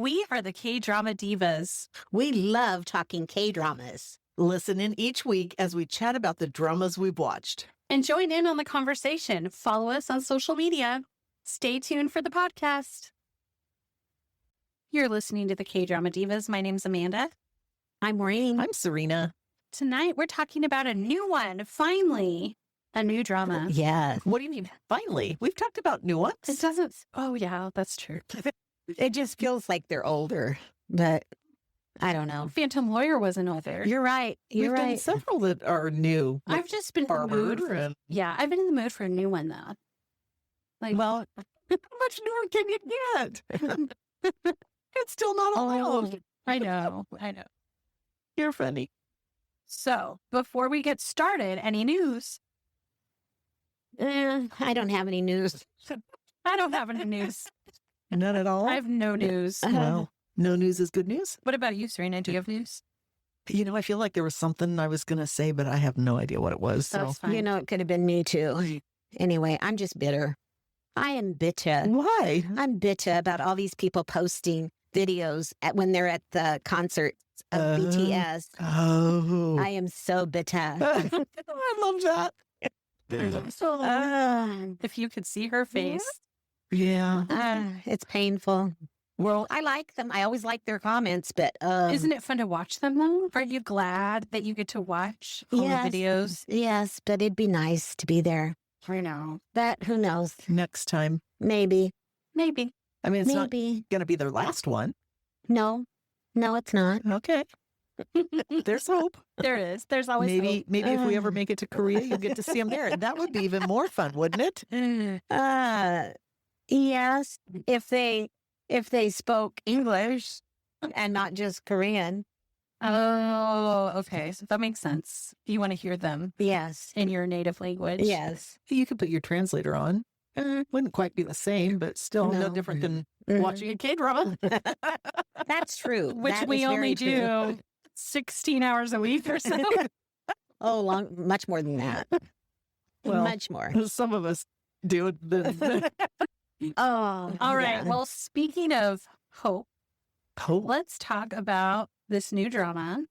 We are the Kdrama Divas. We love talking K-dramas. Listen in each week as we chat about the dramas we've watched. And join in on the conversation. Follow us on social media. Stay tuned for the podcast. You're listening to the Kdrama Divas. My name's Amanda. I'm Maureen. I'm Serena. Tonight, we're talking about a new one. Finally, a new drama. Yes. What do you mean? Finally, we've talked about new ones. It doesn't... Oh, yeah, that's true. It just feels like they're older, but I don't know. Phantom Lawyer wasn't older. You're right. You're We've done right. several that are new. I've just been in the Farmer mood. and Yeah, I've been in the mood for a new one, though. Like, well, how much newer can you get? It's still not allowed. I know. You're funny. So, before we get started, any news? I don't have any news. I don't have any news. None at all. I have no news. Well, no news is good news. What about you, Serena? Do you have news? You know, I feel like there was something I was going to say, but I have no idea what it was. So That's fine. You know, it could have been me too. Anyway, I'm just bitter. I am bitter. why? I'm bitter about all these people posting videos when they're at the concerts of BTS. Oh, I am so bitter. I love that. If you could see her face. Yeah. It's painful. Well, I like them. I always like their comments, but Isn't it fun to watch them, though? Are you glad that you get to watch all Yes. the videos? yes, but it'd be nice to be there. I know. But who knows? next time. Maybe. Maybe. I mean, it's not Maybe. going to be their last one. No, it's not. Okay. There's hope. There is. There's always Maybe if we ever Ugh. make it to Korea, you'll get to see them there. That would be even more fun, wouldn't it? hope. Yes, if they spoke English and not just Korean. Oh, okay. So that makes sense. You want to hear them Yes. in your native language. Yes. You could put your translator on. Wouldn't quite be the same, but still no No. different than Mhm. watching a K-drama. That's true. Which That we is only very true. do 16 hours a week or so. Oh, much more than that. Well, much more. Some of us do it. Oh, All right. yeah. Well, speaking of hope, Hope. let's talk about this new drama.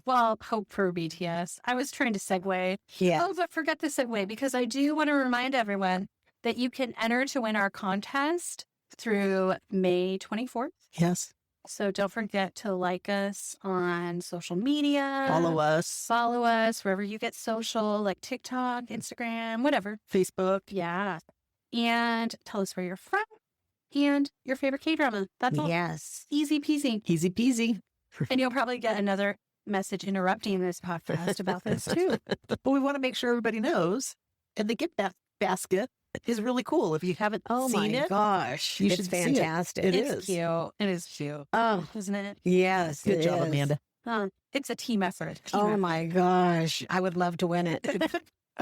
Well, hope for BTS. I was trying to segue. Yeah. Oh, but forget the segue because I do want to remind everyone that you can enter to win our contest through May 24th. Yes. So don't forget to like us on social media. Follow us. Follow us wherever you get social, like TikTok, Instagram, whatever. Facebook. Yeah. And tell us where you're from and your favorite K-drama. That's all. Yes. Easy peasy. Easy peasy. And you'll probably get another message interrupting this podcast about this too. But we want to make sure everybody knows. And the gift basket is really cool. If you haven't Oh seen my it, gosh. you It's should see it. fantastic. It It's is. cute. It is cute. Oh, Isn't it? yes. Good it job, is. Amanda. It's a team effort. Oh my gosh. I would love to win it.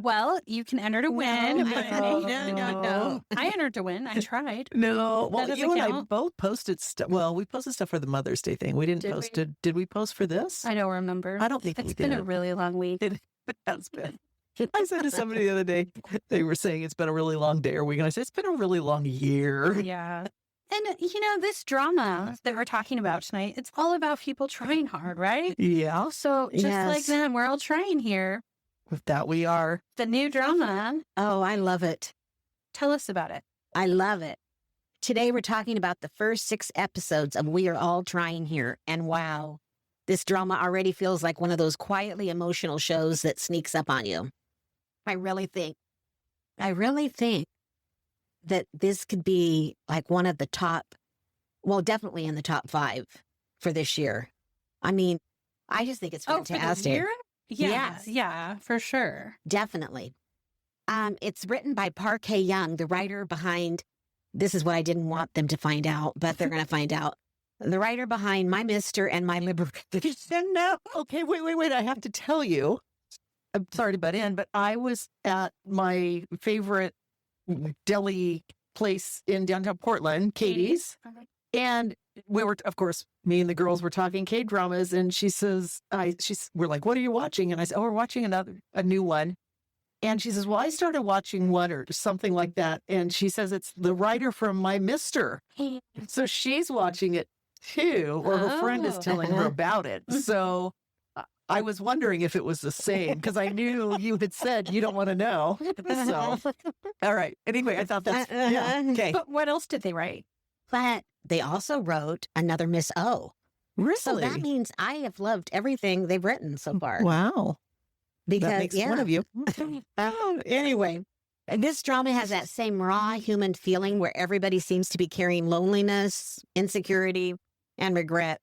Well, you can enter to win. No, no. I entered to win. I tried. No, well, doesn't you and I count? both posted stuff. Well, we posted stuff for the Mother's Day thing. We didn't Did post we? it. Did we post for this? I don't remember. I don't think It's we been did. a really long week. It has been. I said to somebody the other day, they were saying it's been a really long day or week. And I said, it's been a really long year. Yeah. And, this drama that we're talking about tonight, it's all about people trying hard, right? Yeah, So just like Yes. them, we're all trying here. with that we are. The new drama, Oh, I love it. tell us about it. I love it. Today we're talking about the first 6 episodes of We Are All Trying Here. And wow, this drama already feels like one of those quietly emotional shows that sneaks up on you. I really think that this could be like one of the top, well, definitely in the top 5 for this year. I mean, I just think it's Oh, for the fantastic. year? Yeah, Yes. yeah, for sure. Definitely. It's written by Park Hae-young, the writer behind, this is what I didn't want them to find out, but they're going to find out. The writer behind My Mister and My Liberation. No. Okay, wait. I have to tell you. I'm sorry to butt in, but I was at my favorite deli place in downtown Portland, Katie's. And we were, of course, me and the girls were talking K-dramas, and she says, we're like, what are you watching? And I said, oh, we're watching a new one. And she says, well, I started watching one or something like that. And she says, it's the writer from My Mister. So she's watching it too, or her friend is Oh. telling her about it. So I was wondering if it was the same because I knew you had said you don't want to know. So, all right. Anyway, I thought that's, yeah. Okay. But what else did they write? But they also wrote another Miss O. Really? So that means I have loved everything they've written so far. Wow. Because, That makes one of you. Anyway, this drama has that same raw human feeling where everybody seems to be carrying loneliness, insecurity, and regret.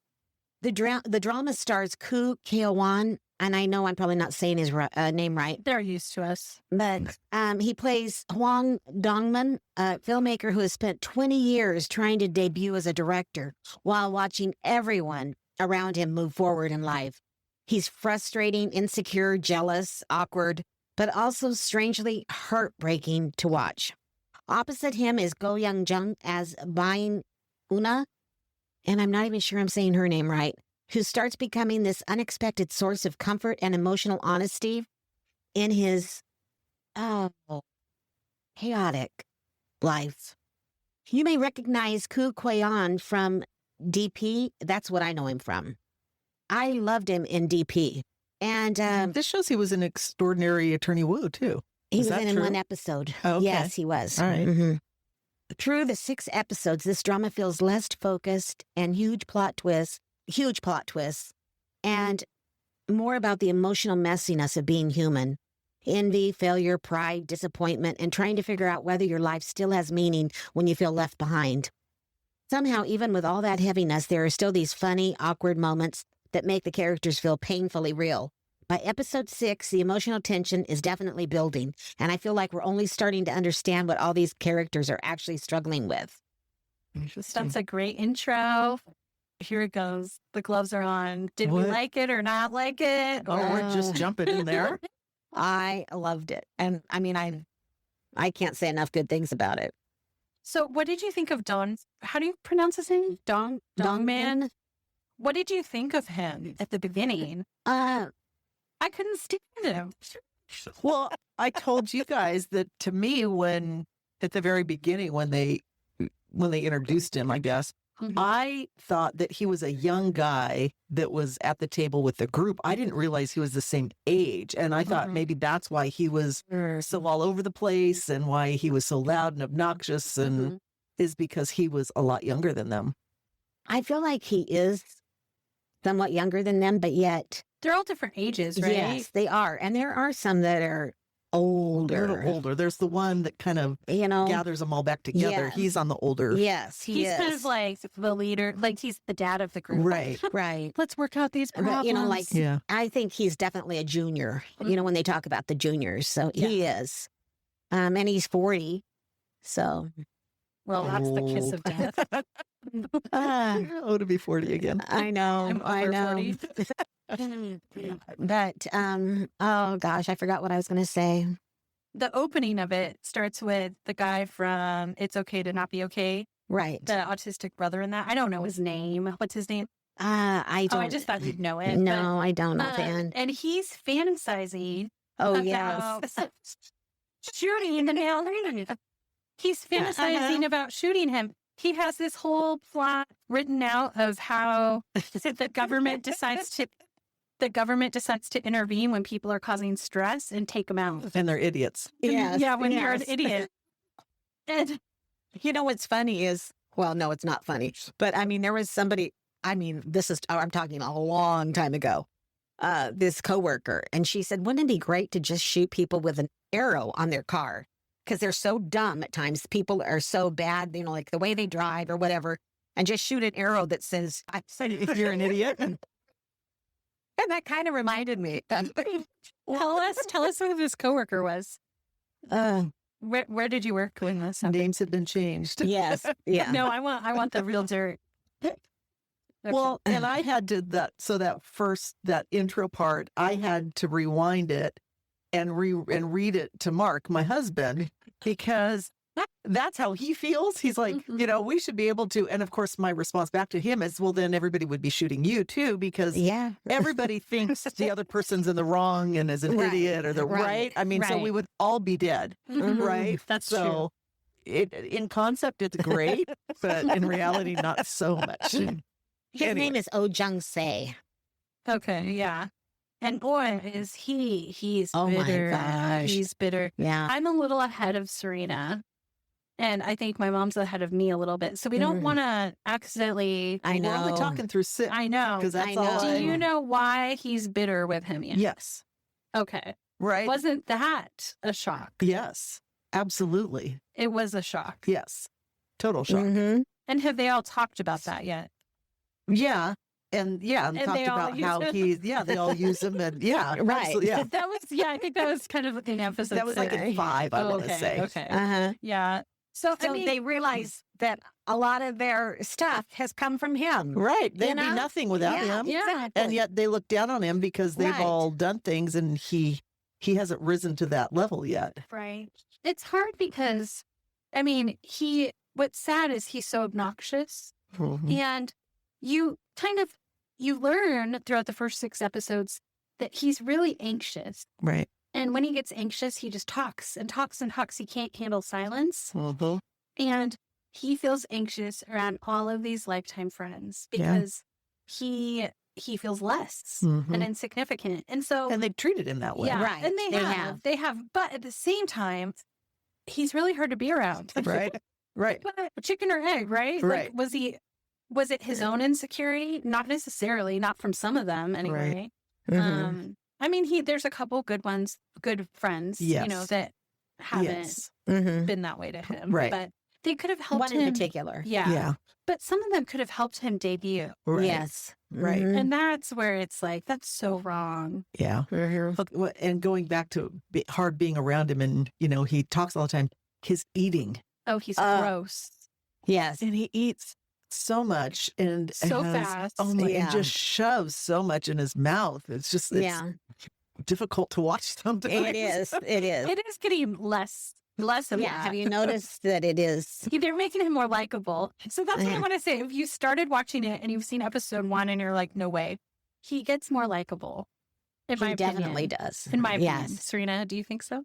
The drama stars Ku Keowan, and I know I'm probably not saying his name right, They're used to us. but he plays Hwang Dongman, a filmmaker who has spent 20 years trying to debut as a director while watching everyone around him move forward in life. He's frustrating, insecure, jealous, awkward, but also strangely heartbreaking to watch. Opposite him is Go Young Jung as Bain Una, and I'm not even sure I'm saying her name right, who starts becoming this unexpected source of comfort and emotional honesty in his chaotic life. You may recognize Ku Kweon from DP. That's what I know him from. I loved him in DP. And This shows he was an extraordinary Attorney Wu, too. he Is was that in true? one episode. Oh, okay. Yes, he was. All right. Mhm. Through the 6 episodes, this drama feels less focused and huge plot twists, and more about the emotional messiness of being human. Envy, failure, pride, disappointment, and trying to figure out whether your life still has meaning when you feel left behind. Somehow, even with all that heaviness, there are still these funny, awkward moments that make the characters feel painfully real. By episode 6, the emotional tension is definitely building, and I feel like we're only starting to understand what all these characters are actually struggling with. Interesting. That's a great intro. Here it goes. The gloves are on. Did we What? like it or not like it? Oh, we're just Uh, jumping in there. I loved it. And I mean, I can't say enough good things about it. So what did you think of Don? How do you pronounce his name? Dong Man? What did you think of him at the beginning? I couldn't stand him. Well, I told you guys that to me, when at the very beginning, when they introduced him, I guess, Mhm. I thought that he was a young guy that was at the table with the group. I didn't realize he was the same age. And I thought Mhm. maybe that's why he was so all over the place and why he was so loud and obnoxious and is because he was a lot younger than them. I feel like he is somewhat younger than them, but yet, They're all different ages, right? yes, they are. And there are some that are A older, little older. There's the one that kind of you know. gathers them all back together. Yes. He's on the older. Yes, he He's is. kind of like the leader, like he's the dad of the group. Right. right. Let's work out these But, problems. you know, like, Yeah. I think he's definitely a junior, you know, when they talk about the juniors. So he is. And he's 40. So, well, that's the kiss of death. Oh, to be 40 again. I know. I'm I over know. 40. But, oh gosh, I forgot what I was going to say. The opening of it starts with the guy from It's Okay to Not Be Okay, Right. the autistic brother in that. I don't know his name. What's his name? I Oh, don't. I just thought you'd know it. No, I don't know, but, fan. and he's fantasizing Oh, about yes. shooting the male lead. He's fantasizing about shooting him. He has this whole plot written out of how the government decides to intervene when people are causing stress and take them out. And they're idiots. Yes, Yeah, when you're an yes. idiot. And You know what's funny is, well, no, it's not funny. But I mean, there was somebody, I mean, I'm talking a long time ago, this coworker, and she said, wouldn't it be great to just shoot people with an arrow on their car? Because they're so dumb at times. People are so bad, you know, like the way they drive or whatever, and just shoot an arrow that says, I said, if you're an idiot. And that kind of reminded me. tell us who this coworker was. Uh, Where did you work when this happened? Names have been changed. yes. Yeah. No, I want the real dirt. Okay. Well, and I had to that intro part, I had to rewind it and read it to Mark, my husband, because that's how he feels. He's like, you know, we should be able to. And of course, my response back to him is, well, then everybody would be shooting you too, because Yeah. everybody thinks the other person's in the wrong and is an Right. idiot or the Right. right. I mean, so Right. we would all be dead, Mhm. right? That's true. so in concept, it's great, but in reality, not so much. His Anyway. name is Oh Jung Se. Okay, yeah. And boy, is he's Oh my bitter. gosh. He's bitter. Yeah. I'm a little ahead of Serena. And I think my mom's ahead of me a little bit. So we don't want to accidentally. I We're only know. talking through 6 I know. because that's I all. know. Do you know why he's bitter with him? Ian? Yes. Okay. Right. Wasn't that a shock? Yes. Absolutely. It was a shock. Yes. Total shock. Mhm. And have they all talked about that yet? Yeah. And And talked they all about use how him. they all use him. And yeah. Right. absolutely, Yeah. That was, I think that was kind of an episode. That was like in 5, I want to say. Okay. Uh-huh. Yeah. So, So I mean, they realize that a lot of their stuff has come from him. Right. They'd be know? nothing without him. yeah. And yet they look down on him because they've Right. all done things and he hasn't risen to that level yet. Right. It's hard because, I mean, what's sad is he's so obnoxious. Mhm. And you learn throughout the first 6 episodes that he's really anxious. Right. And when he gets anxious, he just talks and talks and talks. He can't handle silence. Mhm. And he feels anxious around all of these lifetime friends Yeah. because he feels less Mhm. and insignificant. And so, And they've treated him that way. yeah, Right. and they They have. They have. But at the same time, he's really hard to be around. Right. Right. But chicken or egg, right? Right. Like, was it his own insecurity? Not necessarily, not from some of them anyway. Mhm. I mean, there's a couple good friends, Yes. that haven't Yes. Mhm. been that way to him. Right. But they could have helped One him. in particular. Yeah. Yeah. But some of them could have helped him debut. Right. Yes. Right. Mhm. And that's where it's like, that's so wrong. Yeah. Mhm. Look, and going back to hard being around him, and he talks all the time. His eating, Oh, he's Uh, gross. Yes. and he eats so much and So has- fast. Oh my! Yeah. And just shoves so much in his mouth. It's Yeah. difficult to watch sometimes. It is. It is. It is getting less of Yeah. that. Have you noticed that it is? They're making him more likable. So that's what I Yeah. want to say. If you started watching it and you've seen episode 1 and you're like, no way, he gets more likable. In my He definitely opinion. does. In my opinion. Yes. Serena, do you think so?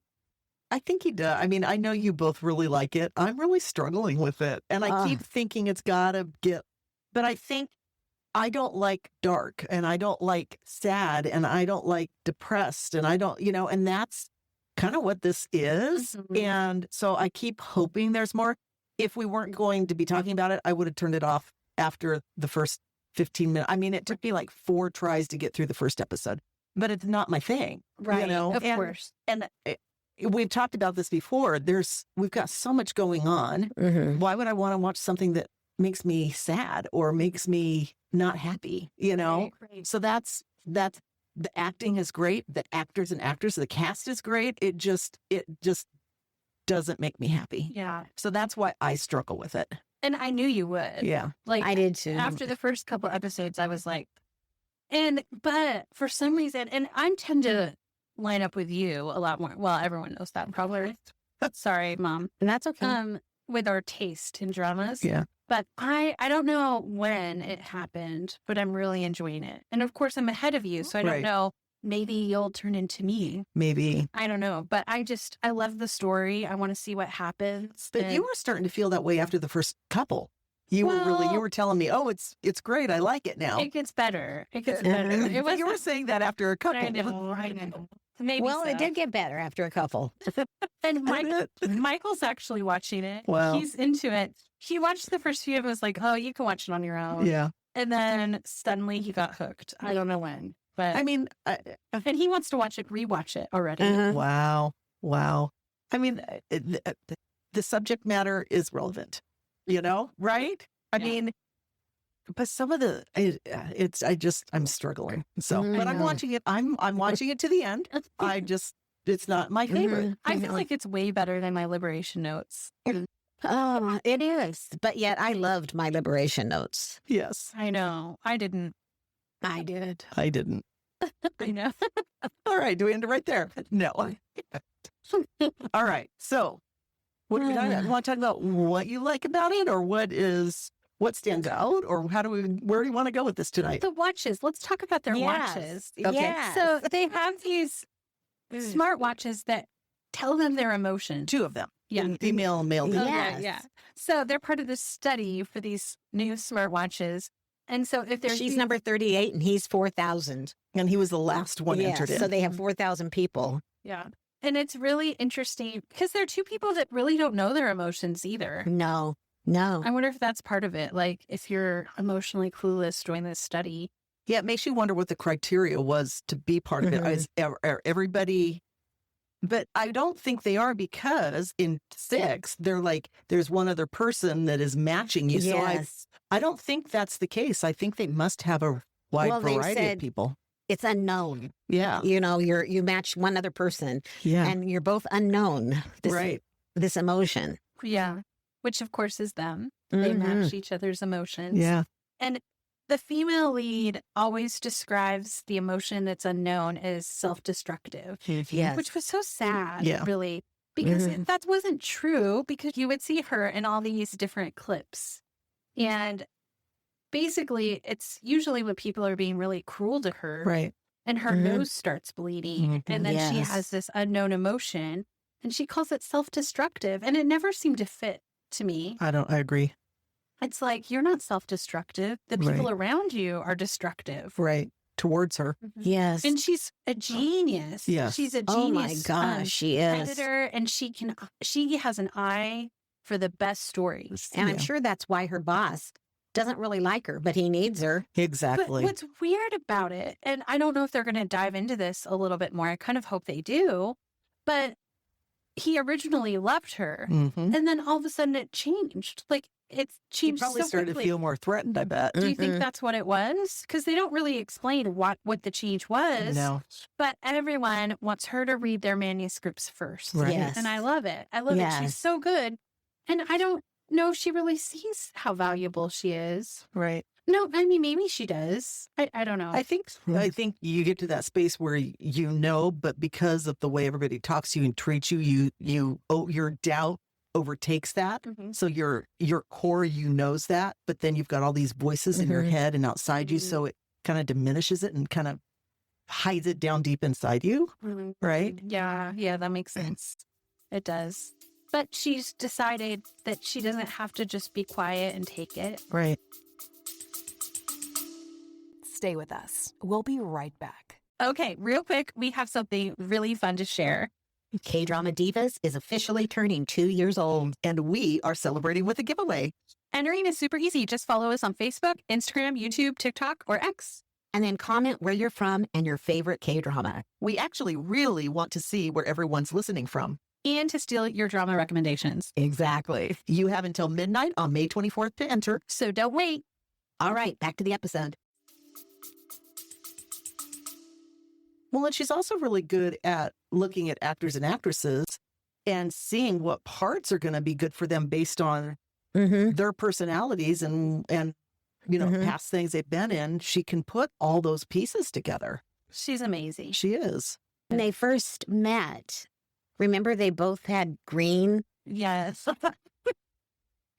I think he does. I mean, I know you both really like it. I'm really struggling with it, and I keep thinking it's gotta get. But I think I don't like dark, and I don't like sad, and I don't like depressed, and I don't, and that's kind of what this is. Mhm. And so I keep hoping there's more. If we weren't going to be talking about it, I would have turned it off after the first 15 minutes. I mean, it took me like 4 tries to get through the first episode, but it's not my thing. Right. Of and, course. And we've talked about this before. We've got so much going on. Mhm. Why would I want to watch something that makes me sad or makes me not happy? Right. So that's the acting is great. The actors and actors, the cast is great. It just doesn't make me happy. Yeah. So that's why I struggle with it. And I knew you would. Yeah. Like, I did too. after the first couple episodes, I was like, but for some reason, and I tend to line up with you a lot more. Well, everyone knows that probably. Sorry, Mom. And that's okay. With our taste in dramas. Yeah. But I don't know when it happened, but I'm really enjoying it. And of course, I'm ahead of you, so I don't Right. know. Maybe you'll turn into me. Maybe. I don't know. But I love the story. I want to see what happens. But you were starting to feel that way after the first couple. You were telling me, oh, it's great. I like it now. It gets better. It gets better. It was. You were saying that after a couple. I know. Maybe well, so. it did get better after a couple. And Michael's actually watching it. Wow. He's into it. He watched the first few and was like, oh, you can watch it on your own. Yeah. And then suddenly he got hooked. I don't know when. But I mean, and he wants to rewatch it already. wow. I mean, the subject matter is relevant, right? I mean, but some of the, I'm struggling. So, but I'm Mhm. watching it. I'm watching it to the end. It's not my favorite. I feel like it's way better than my Liberation Notes. Oh, it is. But yet I loved my liberation notes. Yes, I know. I didn't. I did. I didn't. I know. All right. Do we end it right there? No. All right. So, what do we talk about? You want to talk about what you like about it, or what stands out, or where do you want to go with this tonight? The watches. Let's talk about their Yes. watches. Okay. Yes. So they have these smart watches that tell them their emotions. 2 of them. Yeah. Female and male. Oh, Yes. yeah. So they're part of this study for these new smartwatches. And so if there's She's number 38 and he's 4,000. And he was the last one entered in. So they have 4,000 people. Yeah. And it's really interesting because they're two people that really don't know their emotions either. No. I wonder if that's part of it. Like if you're emotionally clueless during this study. Yeah, it makes you wonder what the criteria was to be part of it. Is everybody, but I don't think they are, because in 6, they're like, there's one other person that is matching you. Yes. So I don't think that's the case. I think they must have a wide They variety said of people. it's unknown. Yeah. You know, you match one other person Yeah. and you're both unknown. This emotion. Yeah. Which of course is them. They match each other's emotions. Yeah. And the female lead always describes the emotion that's unknown as self-destructive. Yes. Which was so sad, Yeah. really, because that wasn't true, because you would see her in all these different clips. And basically, it's usually when people are being really cruel to her, Right. and her nose starts bleeding, and then she Yes. has this unknown emotion, and she calls it self-destructive, and it never seemed to fit to me. I agree. It's like, you're not self-destructive. The people Right. around you are destructive. Right. Towards her. Yes. And she's a genius. Yes. She's a Oh my genius gosh, she is. editor, and she has an eye for the best stories. And I'm Yeah. sure that's why her boss doesn't really like her, but he needs her. But Exactly. what's weird about it, and I don't know if they're going to dive into this a little bit more, I kind of hope they do, but he originally loved her, Mm-hmm. and then all of a sudden it changed. Like, it's He changed probably so started quickly. to feel more threatened, I bet. Do you think that's what it was? Because they don't really explain what the change was. No. But everyone wants her to read their manuscripts first. Right. Yes. And I love it. I love it. She's Yes. so good. And I don't know if she really sees how valuable she is. Right. No, I mean, maybe she does. I don't know. I think you get to that space where you know, but because of the way everybody talks to you and treats you, your doubt overtakes that. Mhm. So your core, knows that, but then you've got all these voices in your head and outside you, so it kind of diminishes it and kind of hides it down deep inside you, Mhm. right? Yeah, that makes sense. It does. But she's decided that she doesn't have to just be quiet and take it. Right. Stay with us. We'll be right back. Okay, real quick, we have something really fun to share. Kdrama Divas is officially turning 2 years old. And we are celebrating with a giveaway. Entering is super easy. Just follow us on Facebook, Instagram, YouTube, TikTok, or X. And then comment where you're from and your favorite K-drama. We actually really want to see where everyone's listening from. And to steal your drama recommendations. Exactly. You have until midnight on May 24th to enter. So don't wait. All right, back to the episode. Well, and she's also really good at looking at actors and actresses and seeing what parts are going to be good for them based on their personalities and past things they've been in. She can put all those pieces together. She's amazing. She is. When they first met, remember they both had green? Yes.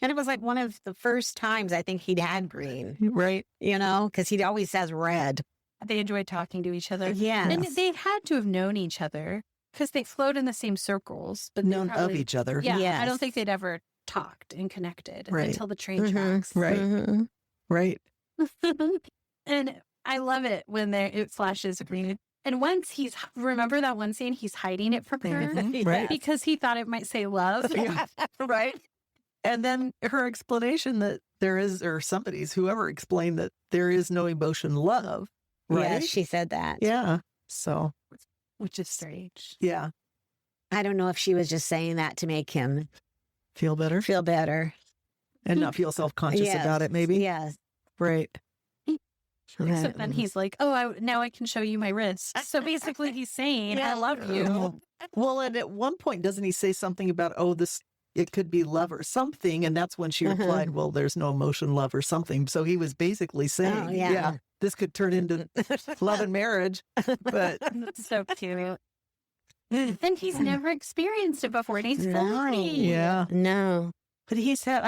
And it was like one of the first times I think he'd had green, Right. because he always says red. They enjoyed talking to each other. Yeah. And they had to have known each other because they flowed in the same circles. But they Known of probably- each other. Yeah. I Yes. don't think they'd ever talked and connected Right. until the train tracks. Right. Mhm. Right. And I love it when it flashes green. And once remember that one scene, he's hiding it from her Right. because he thought it might say love. Right. And then her explanation that there is, or whoever explained that there is no emotion love. Right. Yes, she said that. Yeah. So, Which is strange. yeah. I don't know if she was just saying that to make him Feel better feel better. and not feel self-conscious Yes. about it, maybe. Yes. Right. So then he's like, oh, now I can show you my wrist. So basically he's saying, I love you. Well, and at one point, doesn't he say something about, it could be love or something? And that's when she replied, well, there's no emotion, love or something. So he was basically saying, yeah. this could turn into love and marriage. But That's so cute. And he's never experienced it before. And he's No. 40. yeah. No. But he said,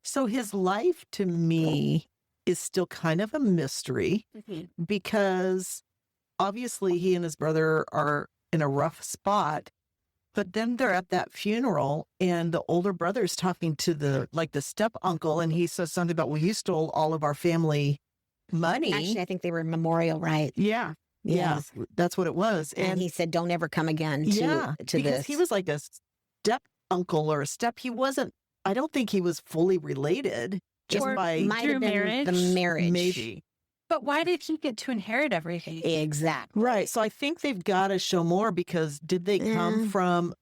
so his life to me is still kind of a mystery because obviously he and his brother are in a rough spot. But then they're at that funeral and the older brother's talking to the step uncle, and he says something about, well, you stole all of our family money. Actually, I think they were memorial rights. Yeah. Yes. Yeah. That's what it was. And he said, don't ever come again to, yeah, to because this. he was like a step uncle or a step. He wasn't, I don't think he was fully related just Or by Might through have been marriage. the marriage. maybe. But why did he get to inherit everything? Exactly. Right. So I think they've got to show more, because did they come from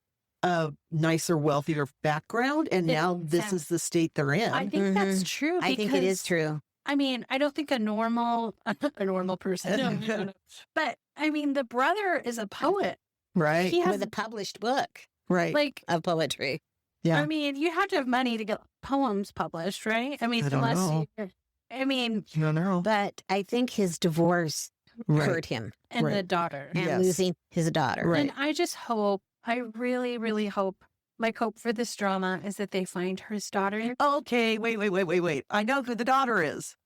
a nicer, wealthier background? And now this is the state they're in. I think that's true. I think it is because, true. I mean, I don't think a normal person. No. But I mean, the brother is a poet. Right. He has With a published book Right. like, of poetry. Yeah. I mean, you have to have money to get poems published, right? I mean, I don't know. I mean, No, no. But I think his divorce Right. hurt him and the Right. daughter. and Yes. losing his daughter. Right. And I just hope, I really, really hope, my hope for this drama is that they find his daughter. Okay. Wait. I know who the daughter is.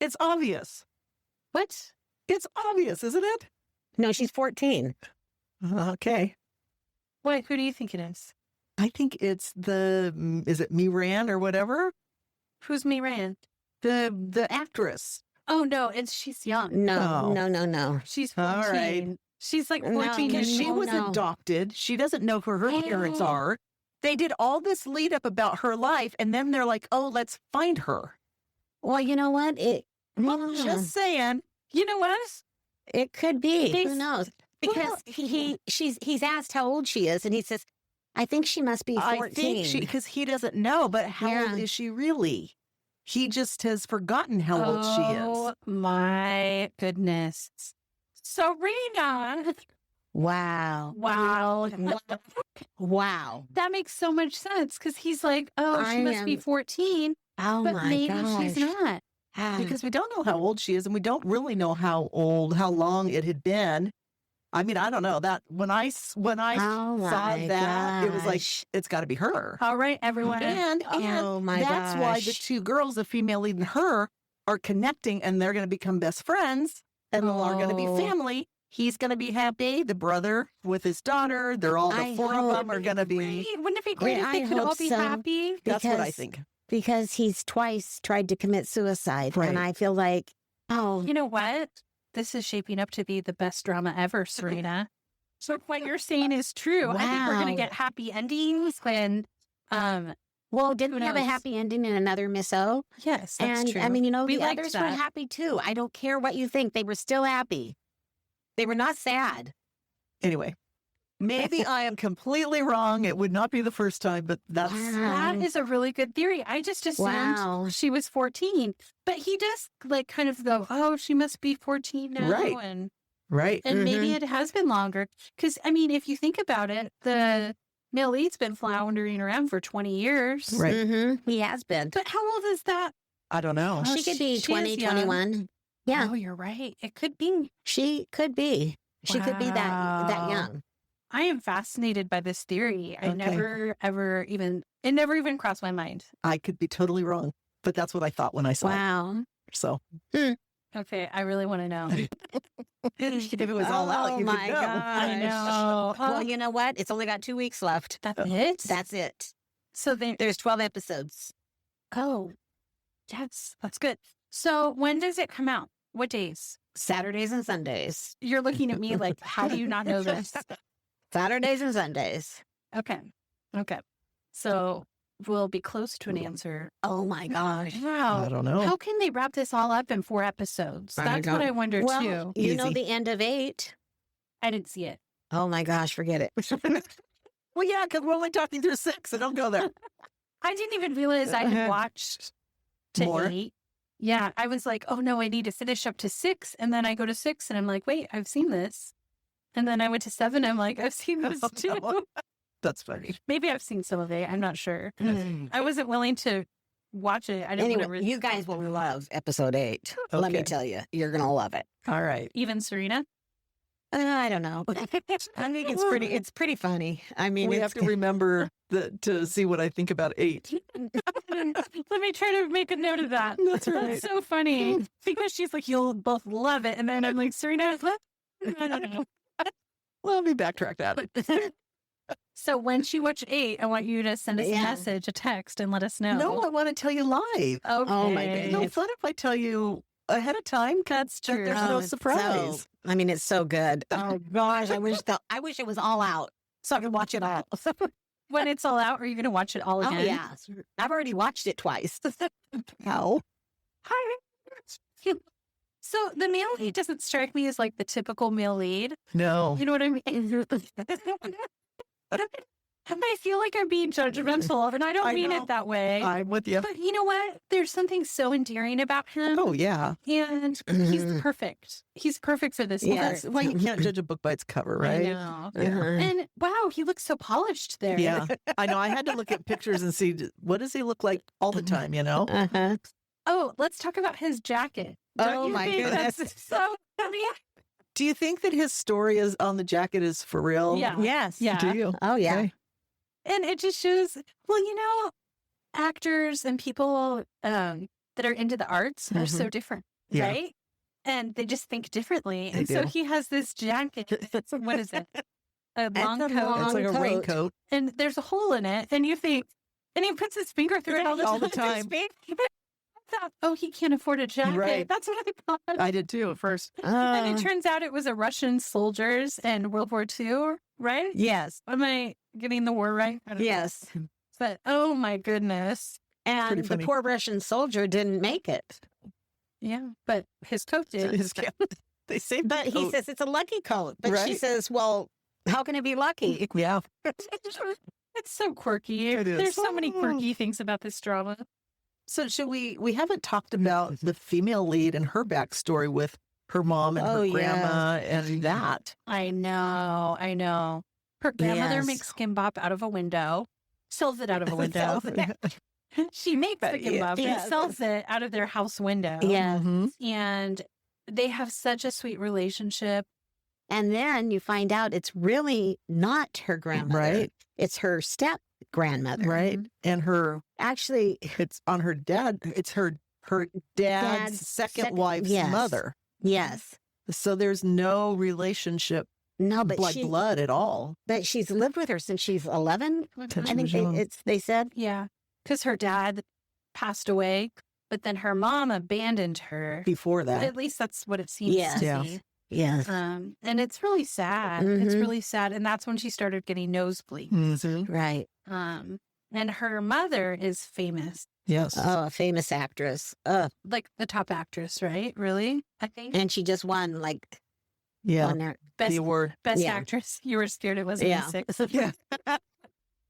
It's obvious. What? It's obvious, isn't it? No, she's 14. Okay. What? Who do you think it is? I think it's is it Miran or whatever? Who's Miran? The actress. Oh, no, she's young. No, Oh. no. She's 14. All right. She's like No, 14 Because she no, was no. adopted. She doesn't know who her parents Oh. are. They did all this lead up about her life, and then they're like, oh, let's find her. Well, you know what? Just saying. You know what? It could be. They- Who knows? Because he's asked how old she is, and he says, I think she must be 14. I think because he doesn't know, but how Yeah. old is she really? He just has forgotten how old she Oh, is. my goodness. Serena. Wow. Wow. Wow. That makes so much sense because he's like, oh, she I must be am- 14, Oh but my maybe gosh. she's not. Because we don't know how old she is, and we don't really know how long it had been. I mean, I don't know that when I Oh saw my that, it was like, gosh. it's got to be her. All right, everyone. And Oh my that's why the gosh. two girls, the female lead and her, are connecting, and they're going to become best friends, and are going to be Oh. family. He's going to be happy. The brother with his daughter, they're all the I four of them hope- are going to be. Wait, wouldn't it be great Wait, if they I could all hope be so. happy? That's what I Because- think. Because he's twice tried to commit suicide. Right. And I feel like, oh, You know what? This is shaping up to be the best drama ever, Serena. So what you're saying is true. I think we're going Wow. to get happy endings when, well, didn't Who we have a knows? happy ending in another Miss O? yes, that's And true. I mean, you know, We the liked others were that. happy too. I don't care what you think. They were still happy. They were not sad. Anyway, maybe I am completely wrong. It would not be the first time, but that's That is a really good theory. I just assumed Wow. she was 14, but he does like kind of go, oh, she must be 14 now. Right. right. And maybe it has been longer. Because, I mean, if you think about it, the male lead's been floundering around for 20 years. Right. Mm-hmm. He has been. But how old is that? I don't know. Oh, She could be she is 20, young. 21. Yeah, Oh, you're right. It could be. she could be. She could be that Wow. young. I am fascinated by this theory. I Okay. never, ever even, it never even crossed my mind. I could be totally wrong, but that's what I thought when I saw Wow. it. So Okay, I really want to know. if it was all out, Oh you my could know. God. I know. Well, you know what? It's only got 2 weeks left. That's it? That's it. So they, There's 12 episodes. oh, that's good. So when does it come out? What days? Saturdays and Sundays. You're looking at me like, how do you not know this? Saturdays and Sundays. Okay. Okay. So we'll be close to an answer. Oh my gosh. I Wow. don't know. How can they wrap this all up in 4 episodes? I That's what don't- I wonder Well, too. you know Easy. the end of 8. I didn't see it. Oh my gosh, forget it. Well, yeah, because we're only talking through 6, so don't go there. I didn't even realize I had watched to More? 8. Yeah. I was like, oh no, I need to finish up to 6. And then I go to 6 and I'm like, wait, I've seen this. And then I went to 7. I'm like, I've seen this Oh, too. no. That's funny. Maybe I've seen some of it. I'm not sure. Mm. I wasn't willing to watch it. I didn't Anyway, want to you guys will love episode 8. Let me Okay. tell you, you're going to love it. All right. even Serena. I don't know. I think it's pretty funny. I mean, We it's have to remember to see what I think about 8. Let me try to make a note of that. That's right. That's so funny because she's like, you'll both love it. And then I'm like, Serena, what? I don't know. Well, let me backtrack that. So once you watch 8, I want you to send us a Yeah. message, a text, and let us know. No, I want to tell you live. Okay. Oh, my goodness. No fun if I tell you ahead of time. That's that true. there's no it's surprise. it's so good. Oh gosh, I wish it was all out so I could watch it all. When it's all out, are you going to watch it all Oh again? yeah, I've already watched it twice. How? So the male lead doesn't strike me as like the typical male lead. No. You know what I mean? And I feel like I'm being judgmental, and I don't I mean know. it that way. I'm with you. But you know what? There's something so endearing about him. Oh, yeah. And he's perfect. He's perfect for this Yeah. part. That's why you can't judge a book by its cover, I right? know. Yeah. And wow, he looks so polished there. Yeah. I know. I had to look at pictures and see what does he look like all the time, you know? Uh-huh. Oh, let's talk about his jacket. Oh, Don't you my think goodness. that's so funny? Do you think that his story is on the jacket is for real? Yeah. Yes. Yeah. Do you? Oh yeah. Okay. And it just shows, well, you know, actors and people that are into the arts are so different, Yeah. right? And they just think differently. They And so do. he has this jacket. What is it? A long a coat. long It's like a coat. raincoat. And there's a hole in it. And you think, and he puts his finger through it all the time. I thought, oh, he can't afford a jacket. Right. That's what I thought. I did too at first. And it turns out it was a Russian soldiers in World War II, right? Yes. Am I getting the war right? I don't know. Yes. But oh my goodness. And Pretty the funny. poor Russian soldier didn't make it. Yeah. But his coat did. They saved But the he coat. says it's a lucky coat. But she Right. says, well, how can it be lucky? Yeah. It's so quirky. It is. There's so many quirky things about this drama. So should we haven't talked about the female lead and her backstory with her mom and Oh, her yeah. grandma and that. I know. Her grandmother Yes. makes kimbap out of a window, sells it out of a window. She makes the Yeah. kimbap Yes. and sells it out of their house window. Yeah. Mhm. And they have such a sweet relationship. And then you find out it's really not her grandmother. Right. It's her step grandmother. Right. And her Actually, it's on her dad. It's her dad's second wife's yes. mother. yes. So there's no relationship No, but like she, blood at all. but she's lived with her since she's 11. Since I she think was young. they said. Yeah. Because her dad passed away, but then her mom abandoned her. Before that. At least that's what it seems Yes. to Yeah. be. Yes. And it's really sad. It's Mhm. really sad. And that's when she started getting nosebleed. Mhm. Right. And her mother is famous, Yes. Oh, a famous actress. like the top actress, right? Really? I think. And she just won yeah. won her. Best, The award. best yeah. actress. You were scared it wasn't Yeah. six. Yeah.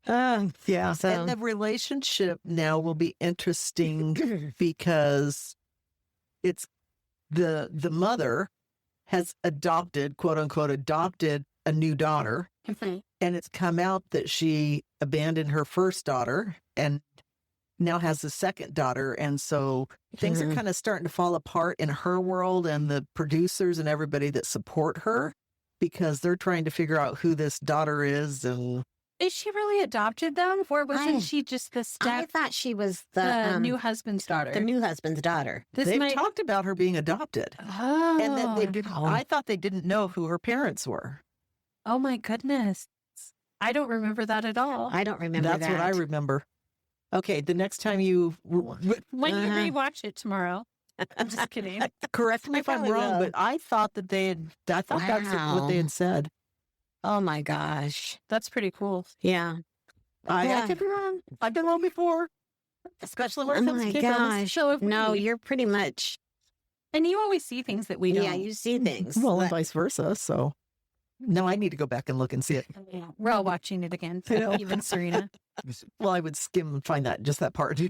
Yeah. So- And the relationship now will be interesting because it's the mother has adopted, quote unquote, adopted a new daughter. And it's come out that she abandoned her first daughter and now has a second daughter. And so things are kind of starting to fall apart in her world and the producers and everybody that support her because they're trying to figure out who this daughter is. And Is she really adopted them? Or wasn't I- she just the I step, thought she was the new husband's daughter? the new husband's daughter. This they've might... talked about her being adopted. Oh. And that they didn't, I thought they didn't know who her parents were. Oh my goodness. I don't remember that at all. I don't remember That's that. what I remember. Okay, the next time you When you Uh-huh. rewatch it tomorrow. I'm just kidding. correct me I if I'm probably wrong, will. but I thought that I thought that's what they Wow. had said. Oh my gosh. That's pretty cool. Yeah. I Yeah. could be wrong. I've been wrong before, especially when Oh it comes to my K-dramas. gosh. So have No, we. you're pretty much. And you always see things that we don't. Yeah, you see things. Well, and but- vice versa. So no, I need to go back and look and see it. We're all watching it again. I know. Even Serena. Well, I would skim and find just that part.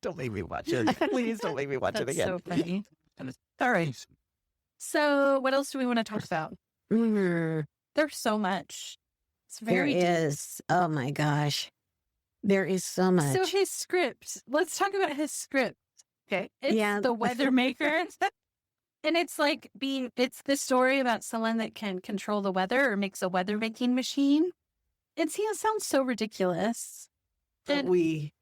Don't make me watch it. Please don't make me watch it That's again. so funny. All right. So what else do we want to talk about? Mhm. There's so much. It's There very deep. is. Oh my gosh. There is so much. So his script. Let's talk about his script. Okay. It's Yeah. The Weather Maker. And it's like it's the story about someone that can control the weather or makes a weather making machine. It sounds so ridiculous. But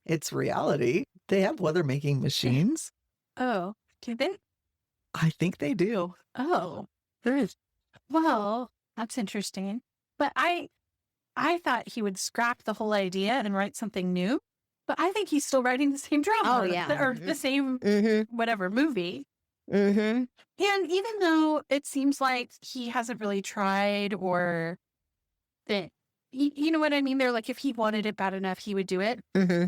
it's reality. They have weather making machines. Oh, do they? I think they do. Oh, there is. Well, that's interesting. But I thought he would scrap the whole idea and write something new, but I think he's still writing the same drama. Oh, yeah. Or the same whatever movie. Mm-hmm. And even though it seems like he hasn't really tried or that, you know what I mean? They're like, if he wanted it bad enough, he would do it. Mm-hmm.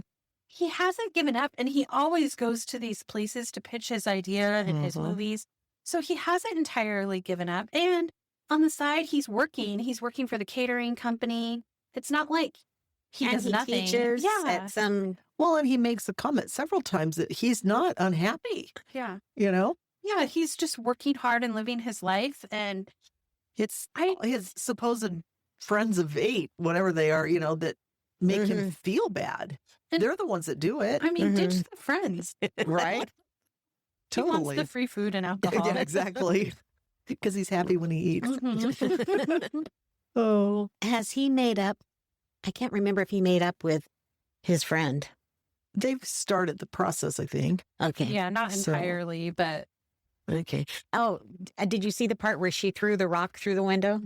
He hasn't given up, and he always goes to these places to pitch his idea and his Mhm. movies. So he hasn't entirely given up. And on the side, he's working. He's working for the catering company. It's not like he And does he nothing. teaches Yeah. at some. Well, and he makes a comment several times that he's not unhappy, Yeah. you know? Yeah. He's just working hard and living his life. And It's I, his supposed friends of 8, whatever they are, you know, that make him feel bad. And- They're the ones that do it. I mean, ditch the friends. Right? He wants Totally. the free food and alcohol. Yeah, exactly. Because he's happy when he eats. Mhm. Oh. Has he made up? I can't remember if he made up with his friend. They've started the process, I think. Okay. Yeah, not So- entirely, but Okay. Oh, did you see the part where she threw the rock through the window?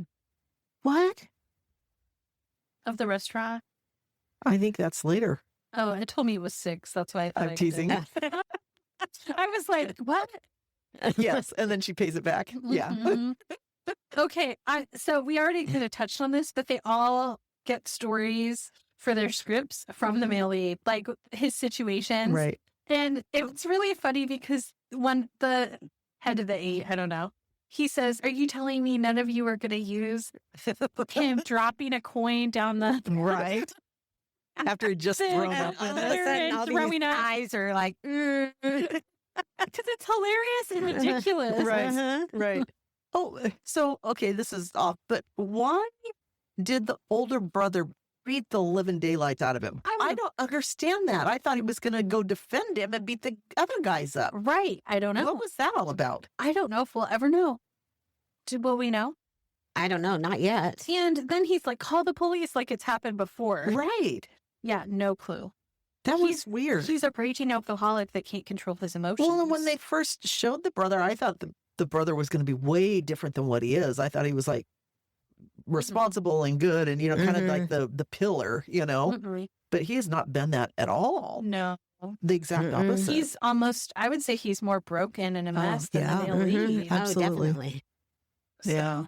What? of the restaurant. I think that's later. Oh, it told me it was 6. That's why I thought I'm I did teasing. it. I was like, what? Yes. And then she pays it back. Yeah. Mhm. Okay. So we already kind of touched on this, but they all get stories for their scripts from the male lead, like his situations. Right. And it's really funny because when the head of the 8, I don't know, he says, are you telling me none of you are going to use him dropping a coin down the... Right. After he'd just thrown up All in of a it. sudden, all throwing up. eyes are like, Because it's hilarious and ridiculous. Right. uh-huh. Right. Oh, so, okay, this is off, but why did the older brother beat the living daylights out of him? I don't understand that. I thought he was going to go defend him and beat the other guys up. Right. I don't know. What was that all about? I don't know if we'll ever know. Will we know? I don't know, not yet. And then he's like, call the police like it's happened before. Right. Yeah, no clue. That He's- was weird. He's a raging alcoholic that can't control his emotions. Well, and when they first showed the brother, I thought the brother was going to be way different than what he is. I thought he was like responsible and good and, you know, kind of like the pillar, you know, Mm-mm. but he has not been that at all. No. The exact Mm-mm. opposite. He's almost, I would say he's more broken and a mess than yeah. the male Mhm. lead. Oh, Absolutely. definitely. So, Yeah.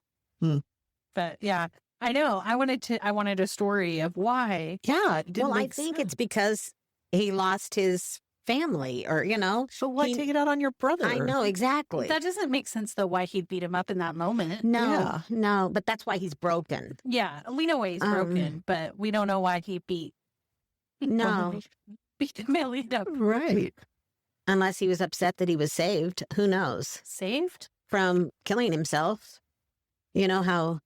But yeah, I know. I wanted a story of why. Yeah. It didn't Well, I make think sense. it's because he lost his family or, you know. So why he- take it out on your brother? I know, exactly. That doesn't make sense though, why he'd beat him up in that moment. No, Yeah. no, but that's why he's broken. Yeah, we know why he's broken, but we don't know why he beat No, beat the male lead up. Right. unless he was upset that he was saved. Who knows? Saved? From killing himself. You know how?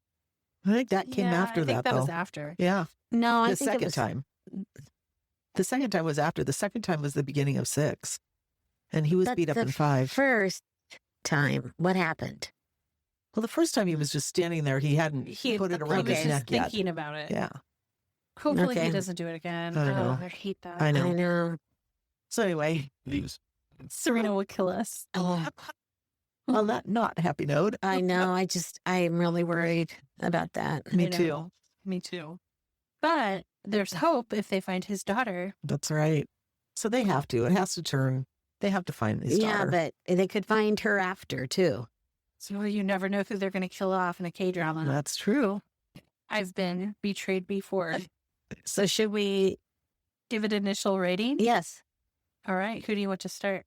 I think that came Yeah, after I think that, that though. was after. Yeah. No, I The think it second was, time. The second time was after. The second time was the beginning of 6. And he was But beat up the in 5. First time, what happened? Well, the first time he was just standing there. He hadn't put it around he his was neck just yet. thinking about it. Yeah. Hopefully Okay. he doesn't do it again. I know. I hate that. I know. I know. So anyway, Serena will kill us. Oh, on that not happy note, I know. I'm really worried about that. me I know. too. Me too. But there's hope if they find his daughter. That's right. So they have to. It has to turn. They have to find his Yeah, daughter. but they could find her after too. So you never know who they're going to kill off in a K-drama. That's true. I've been betrayed before. So should we? Give it initial rating? Yes, All right. Who do you want to start?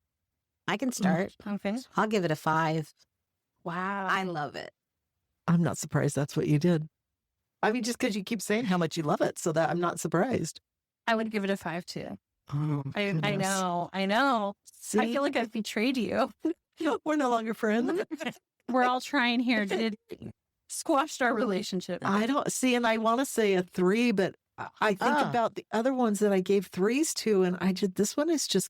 I can start. Okay. I'll give it a 5. Wow. I love it. I'm not surprised that's what you did. I mean, just because you keep saying how much you love it, so that I'm not surprised. I would give it a 5 too. Oh, I goodness. know. I know. See, I feel like I've betrayed you. we're no longer friends. We're all trying here to squash our relationship. I don't see, and I want to say a 3, but I think Ah. about the other ones that I gave 3s to, and this one is just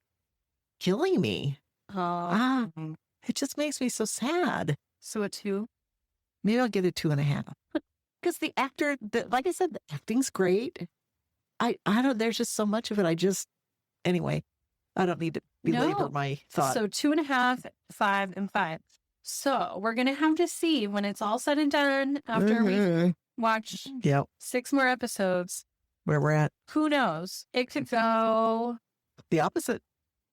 killing me. Oh. It just makes me so sad. So a 2? Maybe I'll get a 2.5. Because the actor, like I said, the acting's great. I don't, there's just so much of it. Anyway, I don't need to belabor No. my thought. So 2.5, 5, and 5. So we're going to have to see when it's all said and done after we Mhm. watch Yep. 6 more episodes. Where we're at. Who knows? It could go, The opposite.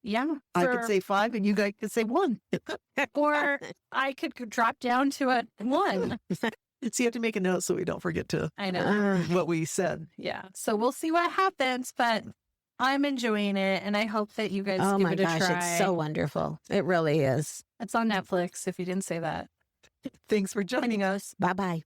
yeah. I could say 5 and you guys could say 1. Or I could drop down to a 1. So you have to make a note so we don't forget to I know. what we said. Yeah. So we'll see what happens, but I'm enjoying it, and I hope that you guys Oh give my it a gosh, try. it's so wonderful. It really is. It's on Netflix, if you didn't say that. Thanks for joining us. Bye bye.